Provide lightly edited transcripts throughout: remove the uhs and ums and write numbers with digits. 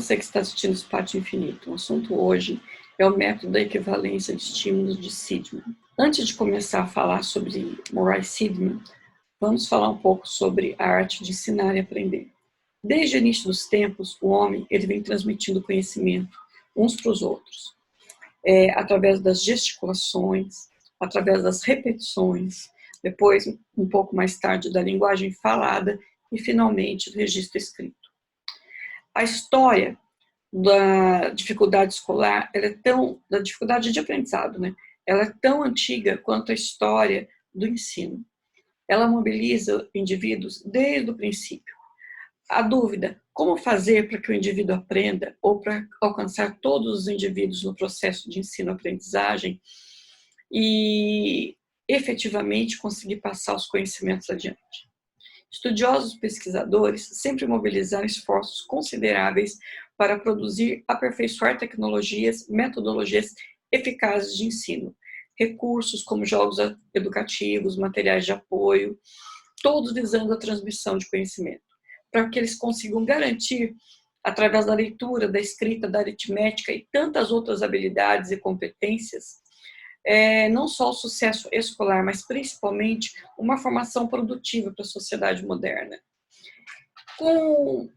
você que está assistindo esse Pátio Infinito. O assunto hoje é o método da equivalência de estímulos de Seidman. Antes de começar a falar sobre Murray Seidman, vamos falar um pouco sobre a arte de ensinar e aprender. Desde o início dos tempos, o homem ele vem transmitindo conhecimento uns para os outros, através das gesticulações, através das repetições, depois, um pouco mais tarde, da linguagem falada e, finalmente, do registro escrito. A história da dificuldade escolar, da dificuldade de aprendizado, né? Ela é tão antiga quanto a história do ensino. Ela mobiliza indivíduos desde o princípio. A dúvida, como fazer para que o indivíduo aprenda ou para alcançar todos os indivíduos no processo de ensino-aprendizagem e efetivamente conseguir passar os conhecimentos adiante. Estudiosos pesquisadores sempre mobilizaram esforços consideráveis para produzir, aperfeiçoar tecnologias, metodologias eficazes de ensino, recursos como jogos educativos, materiais de apoio, todos visando a transmissão de conhecimento, para que eles consigam garantir, através da leitura, da escrita, da aritmética e tantas outras habilidades e competências, não só o sucesso escolar, mas principalmente uma formação produtiva para a sociedade moderna. Com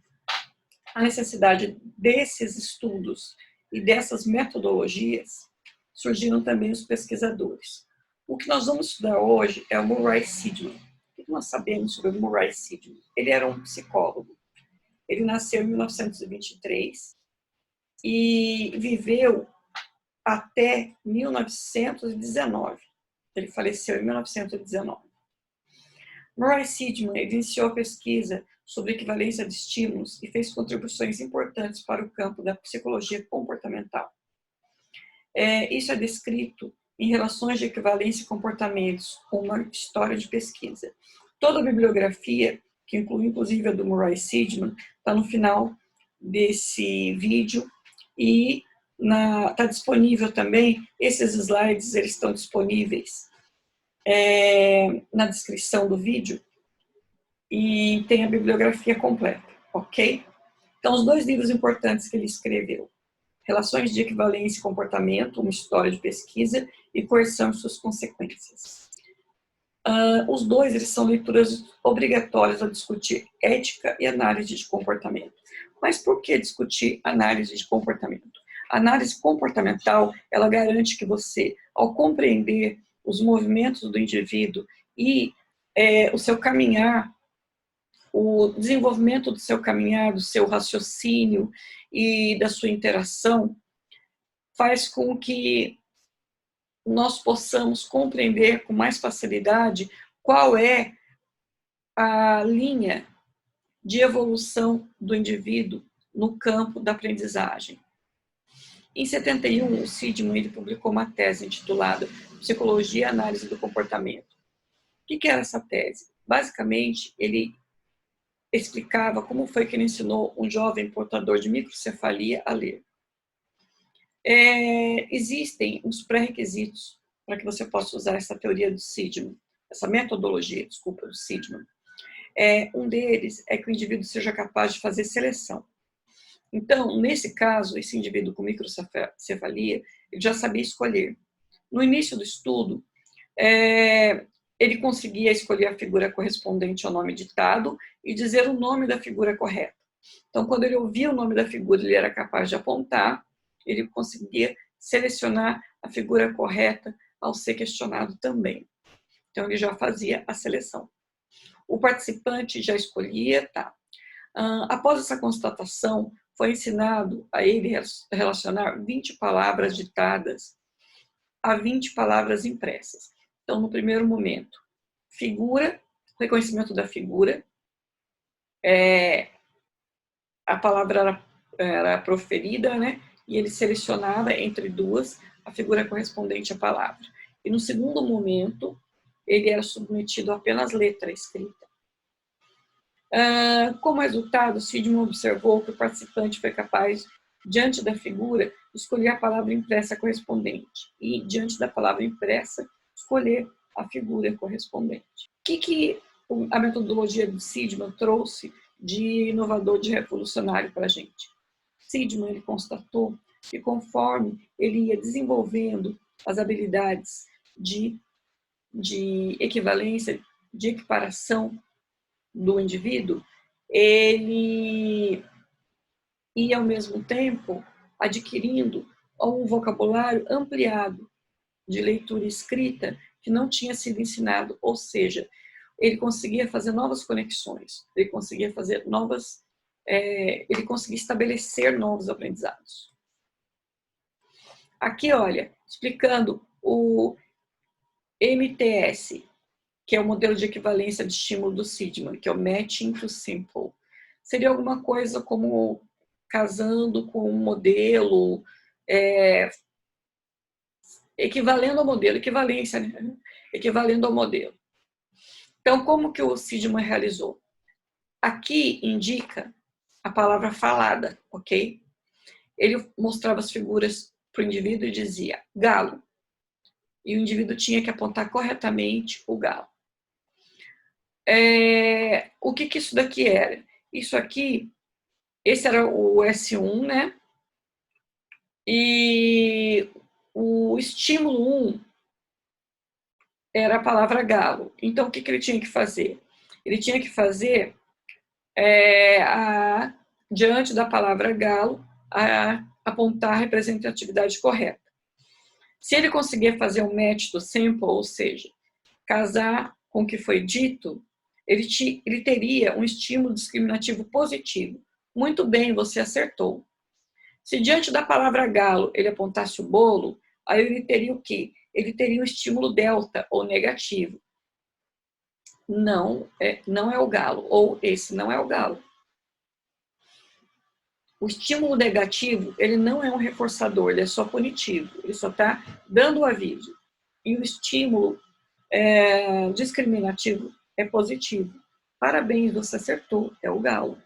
a necessidade desses estudos e dessas metodologias, surgiram também os pesquisadores. O que nós vamos estudar hoje é o Murray Seidman. O que nós sabemos sobre o Murray Seidman? Ele era um psicólogo. Ele nasceu em 1923 e viveu até 1919. Ele faleceu em 1919. Murray Seidman iniciou a pesquisa sobre equivalência de estímulos e fez contribuições importantes para o campo da psicologia comportamental. Isso é descrito em Relações de Equivalência e Comportamentos, uma história de pesquisa. Toda a bibliografia, que inclui inclusive a do Murray Seidman, está no final desse vídeo e está disponível também, esses slides eles estão disponíveis na descrição do vídeo e tem a bibliografia completa, ok? Então, os dois livros importantes que ele escreveu, Relações de Equivalência e Comportamento, uma história de pesquisa, e Coerção e suas consequências. Os dois eles são leituras obrigatórias a discutir ética e análise de comportamento. Mas por que discutir análise de comportamento? A análise comportamental, ela garante que você, ao compreender os movimentos do indivíduo e o seu caminhar, o desenvolvimento do seu caminhar, do seu raciocínio e da sua interação, faz com que nós possamos compreender com mais facilidade qual é a linha de evolução do indivíduo no campo da aprendizagem. Em 71, o Seidman ele publicou uma tese intitulada Psicologia e Análise do Comportamento. O que era essa tese? Basicamente, ele explicava como foi que ele ensinou um jovem portador de microcefalia a ler. Existem uns pré-requisitos para que você possa usar essa teoria do Seidman, essa metodologia, desculpa, do Seidman. Um deles é que o indivíduo seja capaz de fazer seleção. Então, nesse caso, esse indivíduo com microcefalia, ele já sabia escolher. No início do estudo, ele conseguia escolher a figura correspondente ao nome ditado e dizer o nome da figura correta. Então, quando ele ouvia o nome da figura, ele era capaz de apontar, ele conseguia selecionar a figura correta ao ser questionado também. Então, ele já fazia a seleção. O participante já escolhia, tá. Após essa constatação, foi ensinado a ele relacionar 20 palavras ditadas a 20 palavras impressas. Então, no primeiro momento, figura, reconhecimento da figura, a palavra era proferida, né? E ele selecionava entre duas a figura correspondente à palavra. E no segundo momento, ele era submetido a apenas letra escrita. Como resultado, Seidman observou que o participante foi capaz, diante da figura, escolher a palavra impressa correspondente e, diante da palavra impressa, escolher a figura correspondente. O que a metodologia do Seidman trouxe de inovador, de revolucionário para a gente? Sidman ele constatou que conforme ele ia desenvolvendo as habilidades de equivalência, de equiparação do indivíduo, ele ia ao mesmo tempo adquirindo um vocabulário ampliado de leitura e escrita que não tinha sido ensinado, ou seja, ele conseguia fazer novas conexões, ele conseguia fazer ele conseguia estabelecer novos aprendizados. Aqui, olha, explicando o MTS, que é o modelo de equivalência de estímulo do Sidman, que é o Matching to Simple. Seria alguma coisa como casando com um modelo, equivalendo ao modelo, equivalência, né? Equivalendo ao modelo. Então, como que o Sidman realizou? Aqui indica a palavra falada, ok? Ele mostrava as figuras para o indivíduo e dizia galo. E o indivíduo tinha que apontar corretamente o galo. O que isso daqui era? Isso aqui, esse era o S1, né? E o estímulo 1 era a palavra galo. Então, o que ele tinha que fazer? Ele tinha que fazer, diante da palavra galo, apontar a representatividade correta. Se ele conseguir fazer um match do sample, ou seja, casar com o que foi dito, ele teria um estímulo discriminativo positivo. Muito bem, você acertou. Se diante da palavra galo ele apontasse o bolo, aí ele teria o quê? Ele teria um estímulo delta, ou negativo. Não é o galo, ou esse não é o galo. O estímulo negativo, ele não é um reforçador, ele é só punitivo, ele só está dando o aviso. E o estímulo discriminativo é positivo. Parabéns, você acertou, é o galo.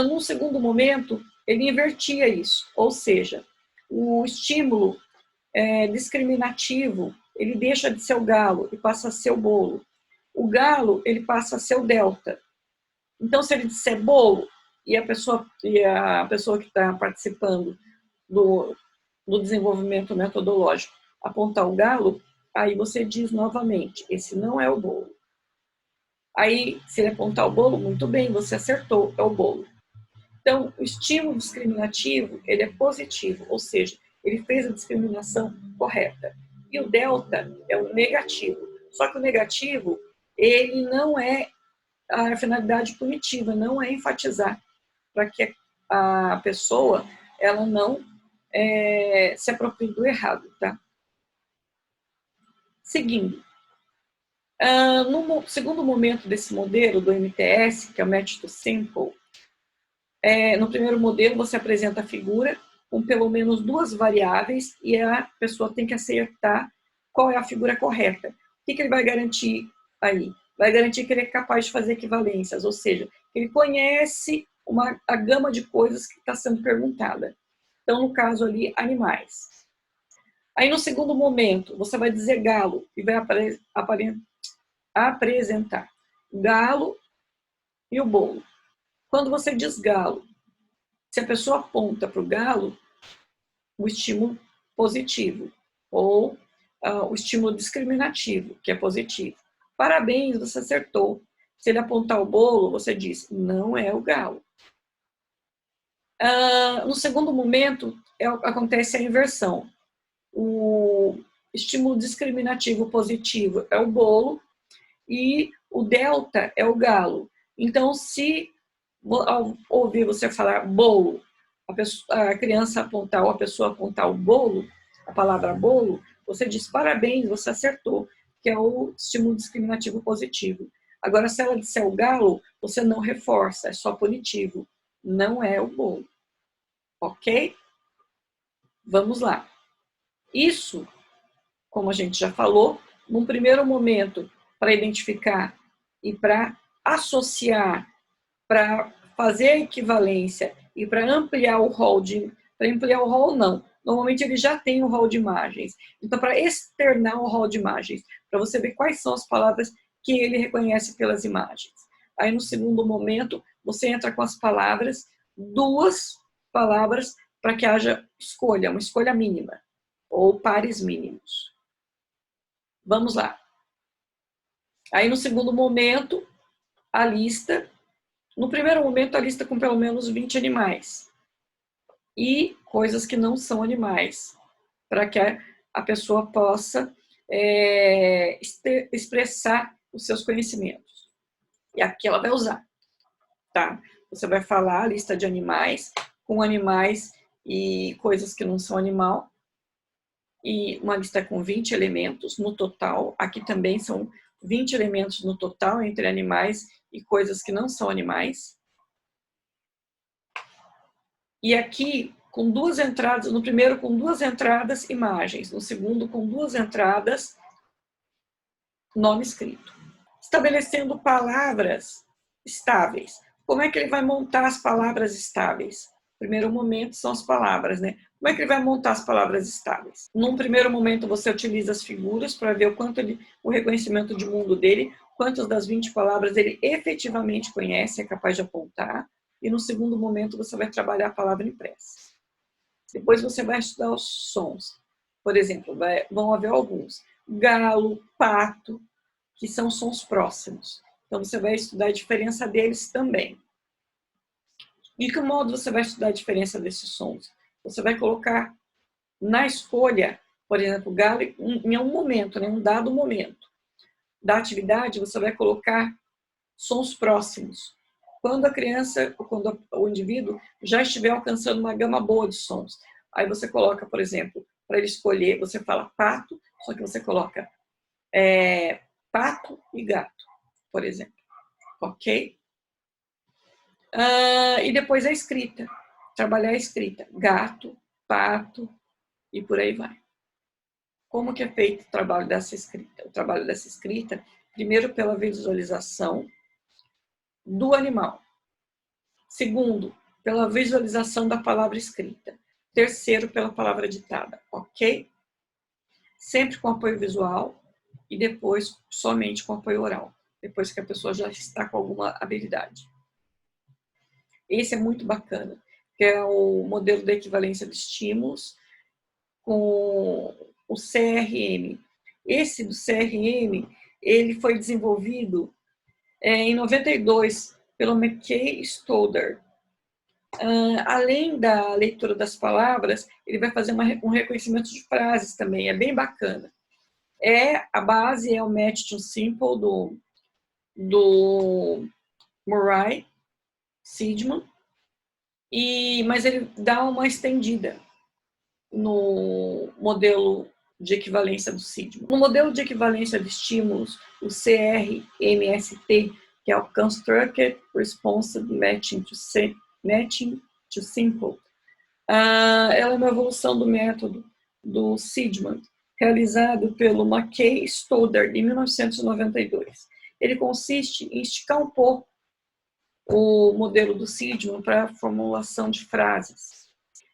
Num segundo momento, ele invertia isso, ou seja, o estímulo discriminativo, ele deixa de ser o galo e passa a ser o bolo. O galo, ele passa a ser o delta. Então, se ele disser bolo, e a pessoa que está participando do desenvolvimento metodológico apontar o galo, aí você diz novamente, esse não é o bolo. Aí, se ele apontar o bolo, muito bem, você acertou, é o bolo. Então, o estímulo discriminativo, ele é positivo, ou seja, ele fez a discriminação correta. E o delta é o negativo. Só que o negativo, ele não é a finalidade punitiva, não é enfatizar para que a pessoa ela não se aproprie do errado, tá? Seguindo. No segundo momento desse modelo do MTS, que é o Match to Simple, no primeiro modelo você apresenta a figura com pelo menos duas variáveis e a pessoa tem que acertar qual é a figura correta. O que ele vai garantir aí? Vai garantir que ele é capaz de fazer equivalências, ou seja, que ele conhece a gama de coisas que está sendo perguntada. Então, no caso ali, animais. Aí, no segundo momento, você vai dizer galo e vai apresentar galo e o bolo. Quando você diz galo, se a pessoa aponta para o galo, o estímulo positivo, ou o estímulo discriminativo, que é positivo. Parabéns, você acertou. Se ele apontar o bolo, você diz, não é o galo. No segundo momento, acontece a inversão. O estímulo discriminativo positivo é o bolo e o delta é o galo. Então, se ao ouvir você falar bolo, a criança apontar ou a pessoa apontar o bolo, a palavra bolo, você diz parabéns, você acertou, que é o estímulo discriminativo positivo. Agora, se ela disser o galo, você não reforça, é só punitivo. Não é o bolo. Ok? Vamos lá. Isso, como a gente já falou, num primeiro momento, para identificar e para associar, para fazer a equivalência e para ampliar o rol para ampliar o rol, não. Normalmente ele já tem o rol de imagens. Então, para externar o rol de imagens, para você ver quais são as palavras que ele reconhece pelas imagens. Aí, no segundo momento, você entra com as palavras 2 palavras para que haja escolha, uma escolha mínima, ou pares mínimos. Vamos lá. Aí, no segundo momento, a lista. No primeiro momento, a lista com pelo menos 20 animais. E coisas que não são animais, para que a pessoa possa expressar os seus conhecimentos. E aqui ela vai usar, tá? Você vai falar a lista de animais, com animais e coisas que não são animal, e uma lista com 20 elementos no total. Aqui também são 20 elementos no total, entre animais e coisas que não são animais. E aqui, com 2 entradas, no primeiro com 2 entradas, imagens, no segundo com 2 entradas, nome escrito. Estabelecendo palavras estáveis. Como é que ele vai montar as palavras estáveis? Primeiro momento são as palavras, né? Como é que ele vai montar as palavras estáveis? Num primeiro momento, você utiliza as figuras para ver o quanto o reconhecimento de mundo dele, quantas das 20 palavras ele efetivamente conhece, é capaz de apontar. E no segundo momento, você vai trabalhar a palavra impressa. Depois você vai estudar os sons. Por exemplo, vão haver alguns. Galo, pato, que são sons próximos. Então, você vai estudar a diferença deles também. De que modo você vai estudar a diferença desses sons? Você vai colocar na escolha, por exemplo, galo, em um momento, né, um dado momento da atividade, você vai colocar sons próximos. Quando a criança, quando o indivíduo já estiver alcançando uma gama boa de sons, aí você coloca, por exemplo, para ele escolher, você fala pato, só que você coloca pato e gato, por exemplo. Ok? E depois a escrita. Trabalhar a escrita. Gato, pato e por aí vai. Como que é feito o trabalho dessa escrita? O trabalho dessa escrita, primeiro pela visualização do animal. Segundo, pela visualização da palavra escrita. Terceiro, pela palavra ditada. Ok? Sempre com apoio visual e depois somente com apoio oral. Depois que a pessoa já está com alguma habilidade. Esse é muito bacana, que é o modelo da equivalência de estímulos com o CRM. Esse do CRM, ele foi desenvolvido em 92 pelo McKay Stoddard. Além da leitura das palavras, ele vai fazer um reconhecimento de frases também, é bem bacana. A base é o Match to Simple do Murray Sidman, mas ele dá uma estendida no modelo de equivalência do Sidman. No modelo de equivalência de estímulos, o CRMST, que é o Constructed Responsive Matching to Simple, ela é uma evolução do método do Sidman, realizado pelo McKay Stoddard em 1992. Ele consiste em esticar um pouco o modelo do Sidman para a formulação de frases.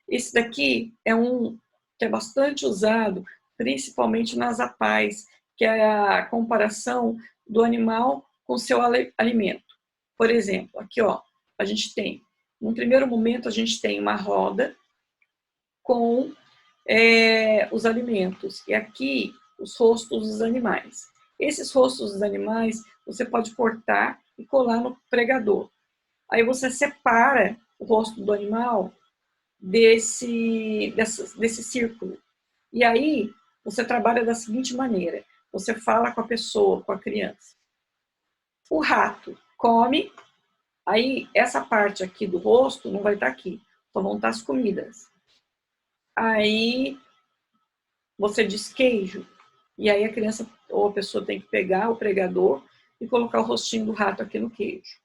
Esse daqui é um que é bastante usado, principalmente nas APAES, que é a comparação do animal com seu alimento. Por exemplo, aqui ó, a gente tem, no primeiro momento, a gente tem uma roda com os alimentos, e aqui os rostos dos animais. Esses rostos dos animais você pode cortar e colar no pregador. Aí você separa o rosto do animal desse círculo. E aí você trabalha da seguinte maneira: você fala com a pessoa, com a criança. O rato come, aí essa parte aqui do rosto não vai estar aqui, só vão estar as comidas. Aí você diz queijo, e aí a criança ou a pessoa tem que pegar o pregador e colocar o rostinho do rato aqui no queijo.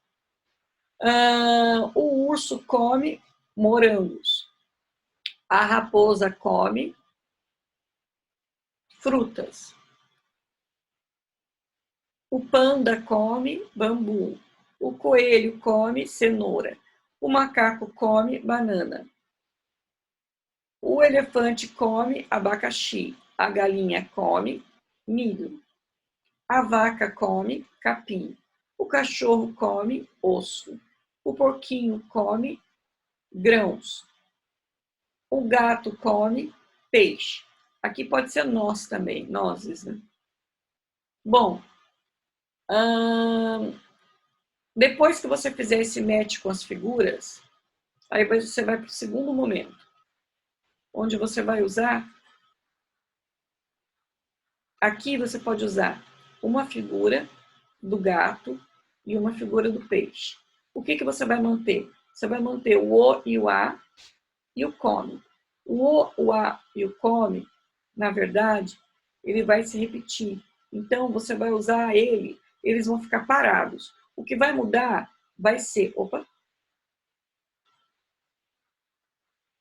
O urso come morangos. A raposa come frutas. O panda come bambu. O coelho come cenoura. O macaco come banana. O elefante come abacaxi. A galinha come milho. A vaca come capim. O cachorro come osso. O porquinho come grãos. O gato come peixe. Aqui pode ser nós também, nozes, né? Bom, depois que você fizer esse match com as figuras, aí você vai para o segundo momento, onde você vai usar. Aqui você pode usar uma figura do gato e uma figura do peixe. O que você vai manter? Você vai manter o O e o A e o come. O A e o come, na verdade, ele vai se repetir. Então, você vai usar ele, eles vão ficar parados. O que vai mudar vai ser,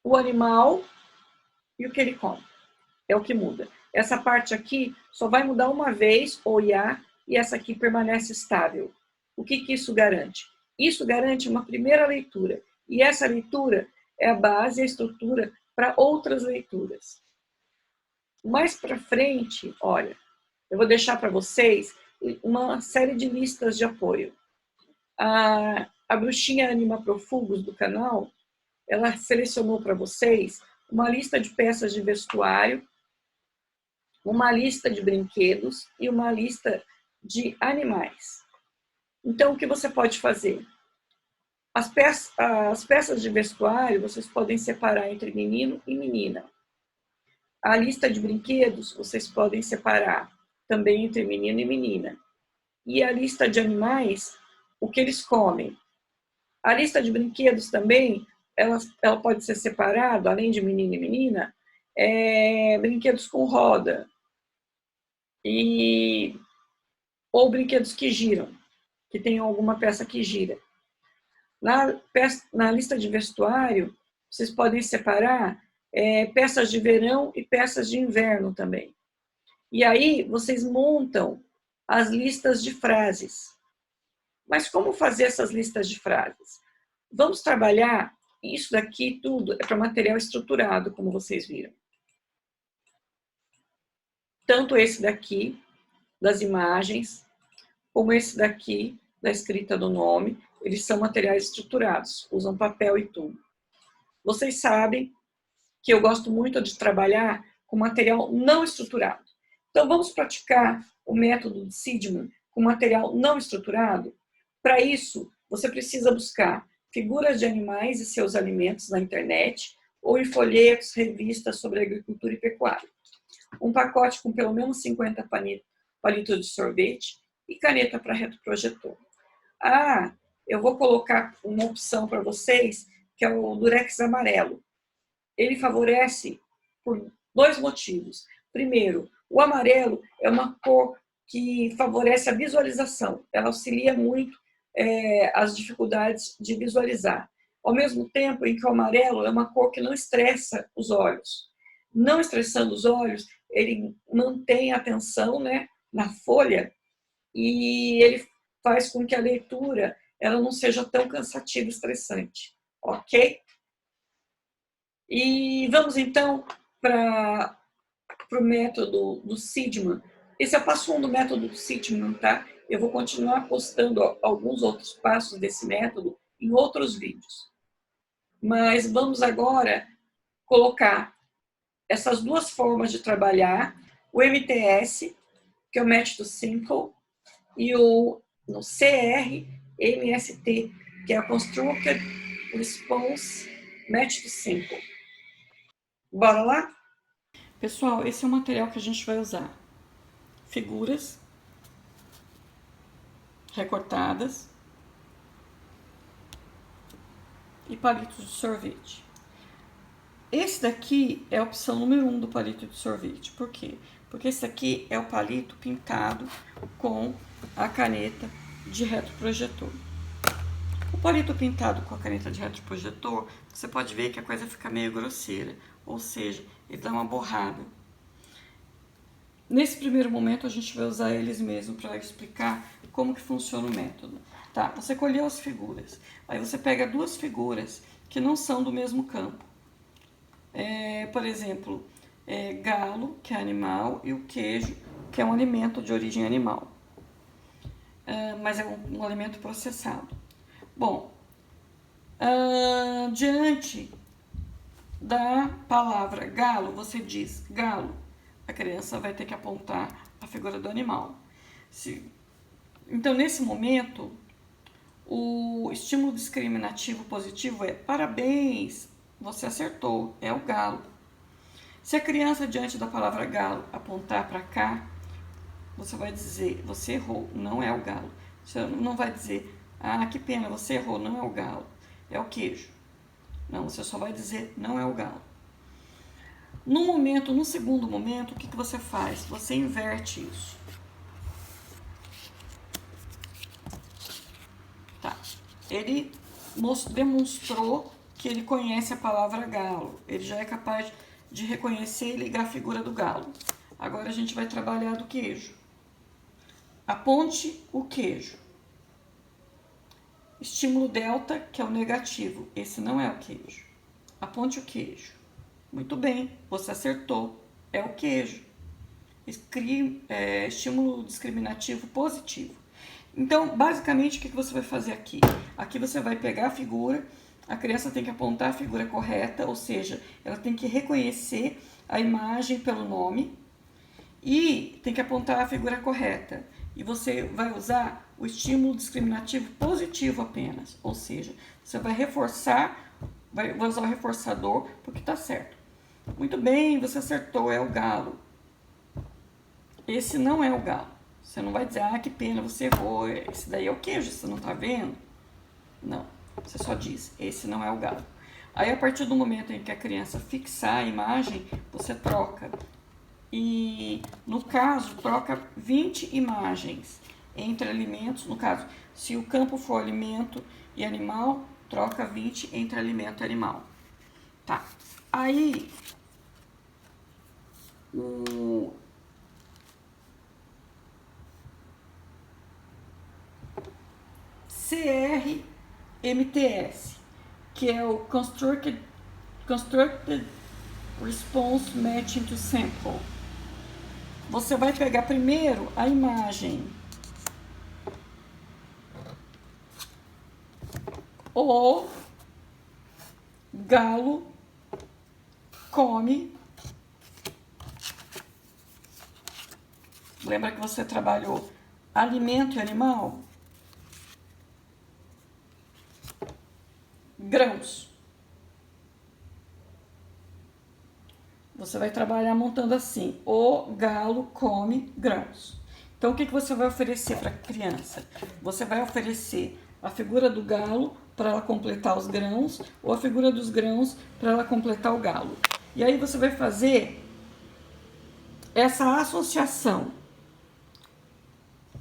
o animal e o que ele come. É o que muda. Essa parte aqui só vai mudar uma vez, o IA, e essa aqui permanece estável. O que isso garante? Isso garante uma primeira leitura. E essa leitura é a base, a estrutura para outras leituras. Mais para frente, olha, eu vou deixar para vocês uma série de listas de apoio. A bruxinha Anima Profugos do canal, ela selecionou para vocês uma lista de peças de vestuário, uma lista de brinquedos e uma lista de animais. Então, o que você pode fazer? As peças de vestuário, vocês podem separar entre menino e menina. A lista de brinquedos, vocês podem separar também entre menino e menina. E a lista de animais, o que eles comem. A lista de brinquedos também, ela pode ser separada, além de menino e menina, brinquedos com roda, ou brinquedos que giram, que tem alguma peça que gira. Na lista de vestuário, vocês podem separar peças de verão e peças de inverno também. E aí, vocês montam as listas de frases. Mas como fazer essas listas de frases? Vamos trabalhar, isso daqui tudo é para material estruturado, como vocês viram. Tanto esse daqui, das imagens, como esse daqui, da escrita do nome, eles são materiais estruturados, usam papel e tudo. Vocês sabem que eu gosto muito de trabalhar com material não estruturado. Então, vamos praticar o método de Sidman com material não estruturado? Para isso, você precisa buscar figuras de animais e seus alimentos na internet ou em folhetos, revistas sobre agricultura e pecuária. Um pacote com pelo menos 50 palitos de sorvete e caneta para retroprojetor. Eu vou colocar uma opção para vocês, que é o Durex amarelo. Ele favorece por 2 motivos. Primeiro, o amarelo é uma cor que favorece a visualização. Ela auxilia muito as dificuldades de visualizar. Ao mesmo tempo em que o amarelo é uma cor que não estressa os olhos. Não estressando os olhos, ele mantém a atenção, né, na folha e ele faz com que a leitura ela não seja tão cansativa e estressante. Ok? E vamos então para o método do Sidman. Esse é o passo 1 do método do Sidman, tá? Eu vou continuar postando alguns outros passos desse método em outros vídeos. Mas vamos agora colocar essas duas formas de trabalhar, o MTS, que é o método Simple, e o CRMST, que é o Constructed Response Método Simple. Bora lá? Pessoal, esse é o material que a gente vai usar. Figuras recortadas e palitos de sorvete. Esse daqui é a opção número 1 do palito de sorvete. Por quê? Porque esse aqui é o palito pintado com a caneta de retroprojetor. O palito pintado com a caneta de retroprojetor, você pode ver que a coisa fica meio grosseira, ou seja, ele dá uma borrada. Nesse primeiro momento, a gente vai usar eles mesmo para explicar como que funciona o método. Tá, você colheu as figuras. Aí você pega duas figuras que não são do mesmo campo. Por exemplo, galo, que é animal, e o queijo, que é um alimento de origem animal. Mas é um alimento processado. Bom, Diante da palavra galo, você diz galo, a criança vai ter que apontar a figura do animal. Então, nesse momento, o estímulo discriminativo positivo é parabéns, você acertou, é o galo. Se a criança, diante da palavra galo, apontar para cá, você vai dizer, você errou, não é o galo. Você não vai dizer, ah, que pena, você errou, não é o galo, é o queijo. Não, você só vai dizer, não é o galo. No segundo momento, o que você faz? Você inverte isso. Tá. Ele demonstrou que ele conhece a palavra galo. Ele já é capaz de reconhecer e ligar a figura do galo. Agora a gente vai trabalhar do queijo. Aponte o queijo. Estímulo delta, que é o negativo. Esse não é o queijo. Aponte o queijo. Muito bem, você acertou. É o queijo. Estímulo discriminativo positivo. Então, basicamente, o que você vai fazer aqui? Aqui você vai pegar a figura, a criança tem que apontar a figura correta, ou seja, ela tem que reconhecer a imagem pelo nome e tem que apontar a figura correta. E você vai usar o estímulo discriminativo positivo apenas, ou seja, você vai reforçar, vai usar o reforçador porque está certo. Muito bem, você acertou, é o galo. Esse não é o galo. Você não vai dizer, ah, que pena, você errou, esse daí é o queijo, você não tá vendo? Não, você só diz, esse não é o galo. Aí, a partir do momento em que a criança fixar a imagem, você troca. E, no caso, troca 20 imagens entre alimentos. No caso, se o campo for alimento e animal, troca 20 entre alimento e animal. Tá. Aí, o CRMTS, que é o Constructed Response Matching to Sample. Você vai pegar primeiro a imagem. O galo come. Lembra que você trabalhou alimento e animal? Grãos. Você vai trabalhar montando assim: o galo come grãos. Então, o que você vai oferecer para a criança? Você vai oferecer a figura do galo para ela completar os grãos, ou a figura dos grãos para ela completar o galo. E aí você vai fazer essa associação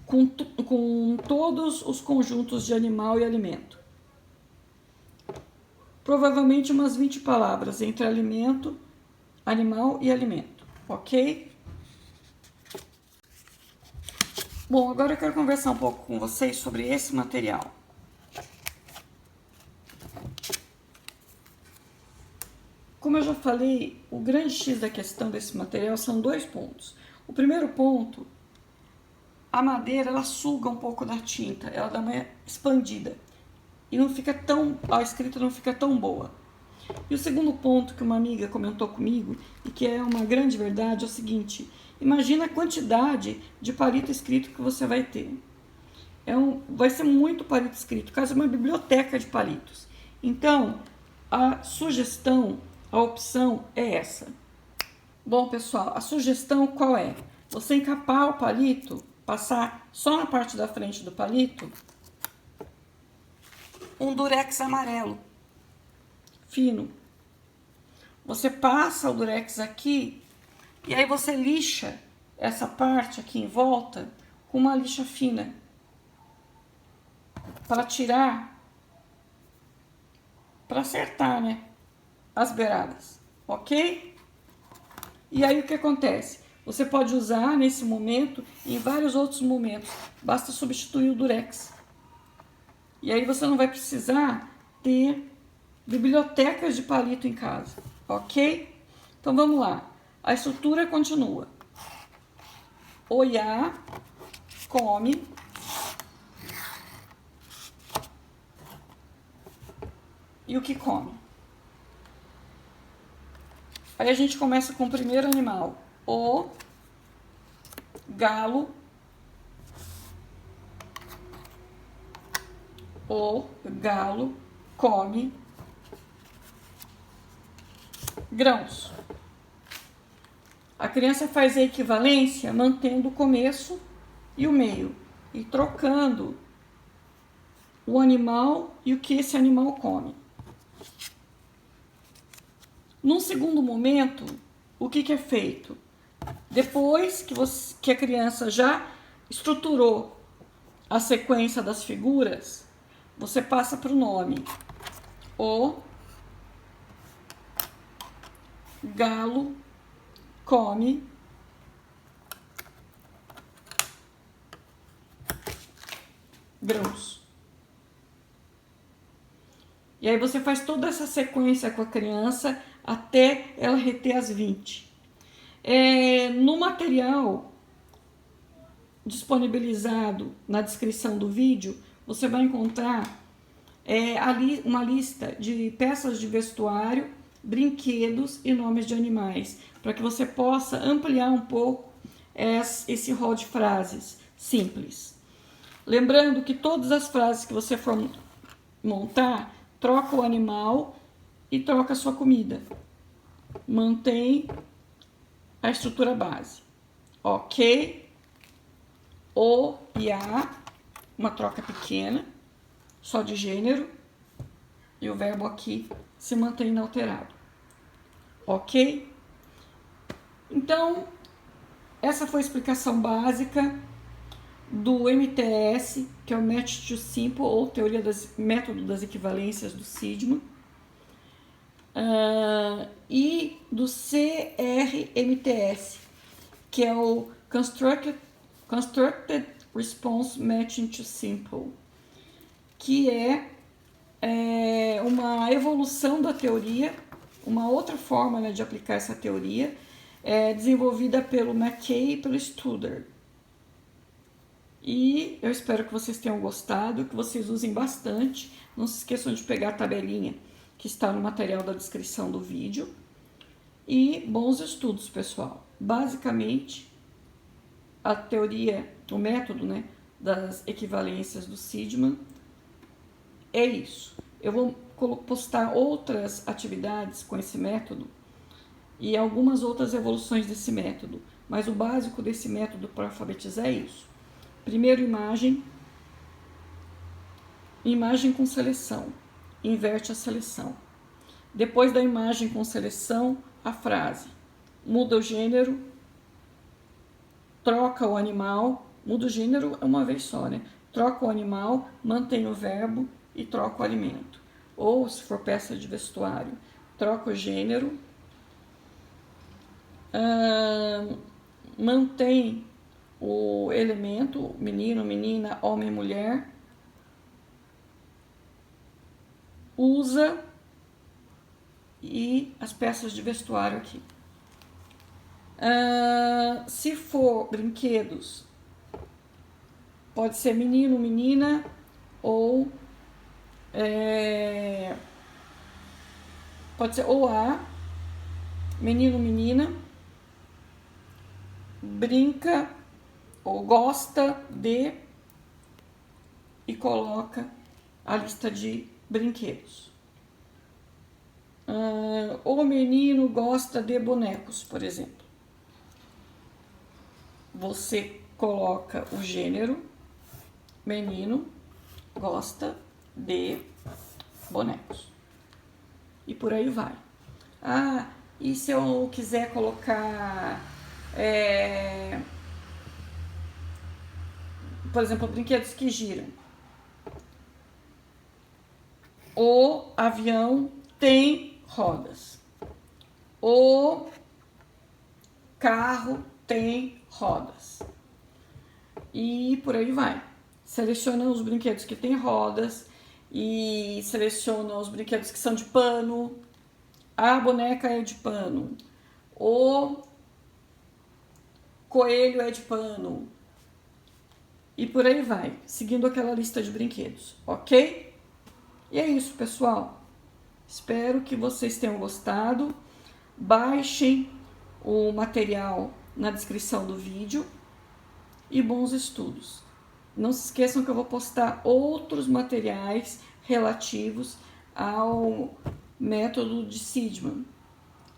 com todos os conjuntos de animal e alimento. Provavelmente umas 20 palavras entre alimento, animal e alimento, ok? Bom, agora eu quero conversar um pouco com vocês sobre esse material. Como eu já falei, o grande X da questão desse material são 2 pontos. O primeiro ponto, a madeira, ela suga um pouco da tinta, ela dá uma expandida. E não fica a escrita não fica tão boa. E o segundo ponto que uma amiga comentou comigo, e que é uma grande verdade, é o seguinte: imagina a quantidade de palito escrito que você vai ter. Vai ser muito palito escrito, quase uma biblioteca de palitos. Então, a sugestão, a opção é essa. Bom, pessoal, a sugestão qual é? Você encapar o palito, passar só na parte da frente do palito um durex amarelo, fino. Você passa o durex aqui e aí você lixa essa parte aqui em volta com uma lixa fina para tirar, para acertar, né, as beiradas, ok? E aí o que acontece? Você pode usar nesse momento e em vários outros momentos, basta substituir o durex. E aí você não vai precisar ter bibliotecas de palito em casa, ok? Então vamos lá. A estrutura continua. Oiá come e o que come. Aí a gente começa com o primeiro animal. O galo. O galo come grãos. A criança faz a equivalência mantendo o começo e o meio e trocando o animal e o que esse animal come. Num segundo momento, o que é feito? Depois que a criança já estruturou a sequência das figuras, você passa para o nome. O galo come grãos. E aí você faz toda essa sequência com a criança até ela reter as 20. No material disponibilizado na descrição do vídeo, você vai encontrar uma lista de peças de vestuário, brinquedos e nomes de animais, para que você possa ampliar um pouco esse rol de frases simples. Lembrando que todas as frases que você for montar, troca o animal e troca a sua comida. Mantém a estrutura base. Ok, o e a, uma troca pequena, só de gênero, e o verbo aqui se mantém inalterado. Ok? Então, essa foi a explicação básica do MTS, que é o Match to Simple, ou método das equivalências do Siedman, e do CRMTS, que é o Constructed Response Matching to Simple, que é uma evolução da teoria, uma outra forma de aplicar essa teoria, desenvolvida pelo McKay e pelo Studer. E eu espero que vocês tenham gostado, que vocês usem bastante. Não se esqueçam de pegar a tabelinha que está no material da descrição do vídeo. E bons estudos, pessoal. Basicamente, a teoria, o método, das equivalências do Siedman é isso. Eu vou postar outras atividades com esse método e algumas outras evoluções desse método, mas o básico desse método para alfabetizar é isso. Primeiro, imagem com seleção, inverte a seleção. Depois da imagem com seleção, a frase. Muda o gênero, troca o animal, muda o gênero uma vez só, Troca o animal, mantém o verbo e troca o alimento. Ou, se for peça de vestuário, troca o gênero, mantém o elemento, menino, menina, homem, mulher, usa e as peças de vestuário aqui. Se for brinquedos, pode ser menino, menina, ou pode ser ou a, menino, menina, brinca ou gosta de, e coloca a lista de brinquedos. O menino gosta de bonecos, por exemplo. Você coloca o gênero, menino gosta de bonecos. E por aí vai. E se eu quiser colocar, por exemplo, brinquedos que giram. O avião tem rodas. O carro tem rodas. E por aí vai. Seleciona os brinquedos que têm rodas e seleciona os brinquedos que são de pano. A boneca é de pano. O coelho é de pano. E por aí vai, seguindo aquela lista de brinquedos, ok? E é isso, pessoal. Espero que vocês tenham gostado. Baixem o material na descrição do vídeo e bons estudos. Não se esqueçam que eu vou postar outros materiais relativos ao método de Sidman.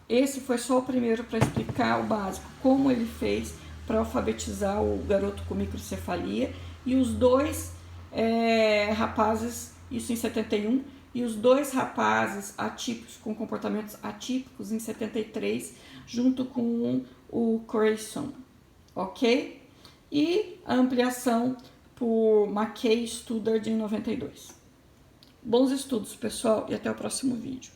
Esse foi só o primeiro para explicar o básico, como ele fez para alfabetizar o garoto com microcefalia, e os dois rapazes, isso em 71, e os dois rapazes atípicos, com comportamentos atípicos, em 73, junto com o Creyson, ok? E a ampliação por McKay e Studard em 92. Bons estudos, pessoal, e até o próximo vídeo.